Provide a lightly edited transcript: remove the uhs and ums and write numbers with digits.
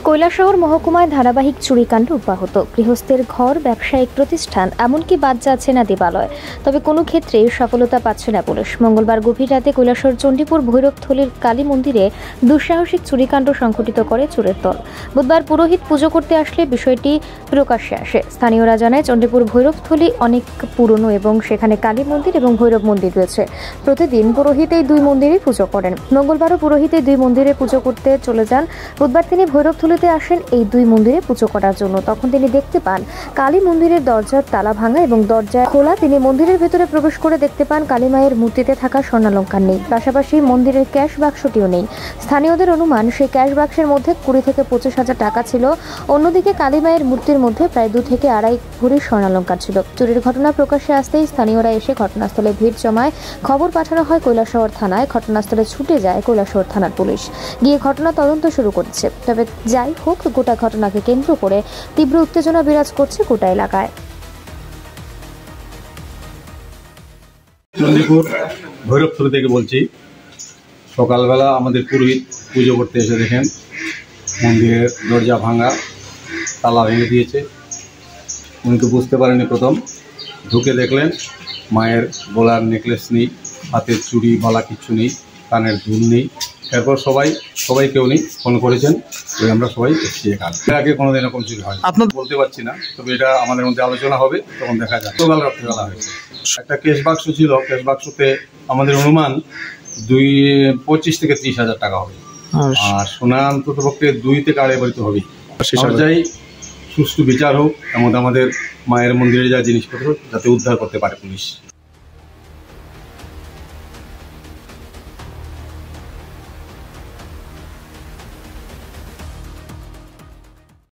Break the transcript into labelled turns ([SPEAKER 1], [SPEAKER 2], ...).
[SPEAKER 1] কৈলাসহর মহকুমায় ধারাবাহিক চুরিকাণ্ড অব্যাহত। গৃহস্থের ঘর, ব্যবসায়িক প্রতিষ্ঠান, এমনকি বাদ যাচ্ছে না দেবালয়। তবে কোনো ক্ষেত্রে সফলতা পাচ্ছে না পুলিশ। মঙ্গলবার গভীর রাতে কৈলাসহর চণ্ডীপুর ভৈরবথলির কালী মন্দিরে দুঃসাহসিক চুরিকাণ্ড সংঘটিত করে চোরের দল। বুধবার পুরোহিত পুজো করতে আসলে বিষয়টি প্রকাশ্যে আসে। স্থানীয়রা জানায়, চণ্ডীপুর ভৈরবথলি অনেক পুরনো এবং সেখানে কালী মন্দির এবং ভৈরব মন্দির রয়েছে। প্রতিদিন পুরোহিত এই দুই মন্দিরে পুজো করেন। মঙ্গলবারও পুরোহিত এই দুই মন্দিরে পুজো করতে চলে যান। বুধবার তিনি ভৈরবথলিতে আসেন এই দুই মন্দিরে পুজো করার জন্য। তখন তিনি দেখতে পান কালী মন্দিরের দরজার তালা ভাঙা এবং দরজা খোলা। তিনি মন্দিরের ভেতরে প্রবেশ করে দেখতে পান কালী মায়ের মূর্তিতে থাকা স্বর্ণালঙ্কার নেই, পাশাপাশি মন্দিরের ক্যাশ বাক্সটিও নেই। স্থানীয়দের অনুমান, সেই ক্যাশ বাক্সের মধ্যে 20 থেকে 25,000 টাকা ছিল। অন্যদিকে কালী মায়ের মূর্তির মধ্যে প্রায় 2 থেকে 2.5 ভরি স্বর্ণালঙ্কার ছিল। চুরির ঘটনা প্রকাশ্যে আসতেই স্থানীয়রা এসে ঘটনাস্থলে ভিড় জমায়। খবর পাঠানো হয় কৈলাসহর থানায়। ঘটনাস্থলে ছুটে যায় কৈলাসহর থানার পুলিশ, গিয়ে ঘটনা তদন্ত শুরু করেছে। তবে যাই হোক, গোটা ঘটনাকে কেন্দ্র করে তীব্র উত্তেজনা বিরাজ করছে গোটা এলাকায়।
[SPEAKER 2] চণ্ডীপুর ভৈরবথলি থেকে বলছি। সকালবেলা আমাদের পুরোহিত পুজো করতে এসে দেখেন মন্দিরের দরজা ভাঙা, তালা ভেঙে দিয়েছে। উনি তো বুঝতে পারেনি। প্রথম ঢুকে দেখলেন মায়ের গলার নেকলেস নেই, হাতের চুড়ি বালা কিচ্ছু নেই, কানের দুল নেই। এরপর সবাই কেউ নেই ফোন করেছেন, আমরা সবাই এসেছি এখানে। এর আগে কোনোদিন এরকম চুরি হয় আপনার বলতে পারছি না, তবে এটা আমাদের মধ্যে আলোচনা হবে, তখন দেখা যায়। সকাল রাত্রিবেলা হয়েছে। একটা ক্যাশ বাক্স ছিল, ক্যাশ বাক্সতে আমাদের অনুমান 25 থেকে 30,000 টাকা হবে। আর সোনা অন্তত পক্ষে 2 থেকে 2.5 ভরি তো হবেই। চাই সুষ্ঠু বিচার হোক, এমন আমাদের মায়ের মন্দিরে যা জিনিসপত্র যাতে উদ্ধার করতে পারে পুলিশ।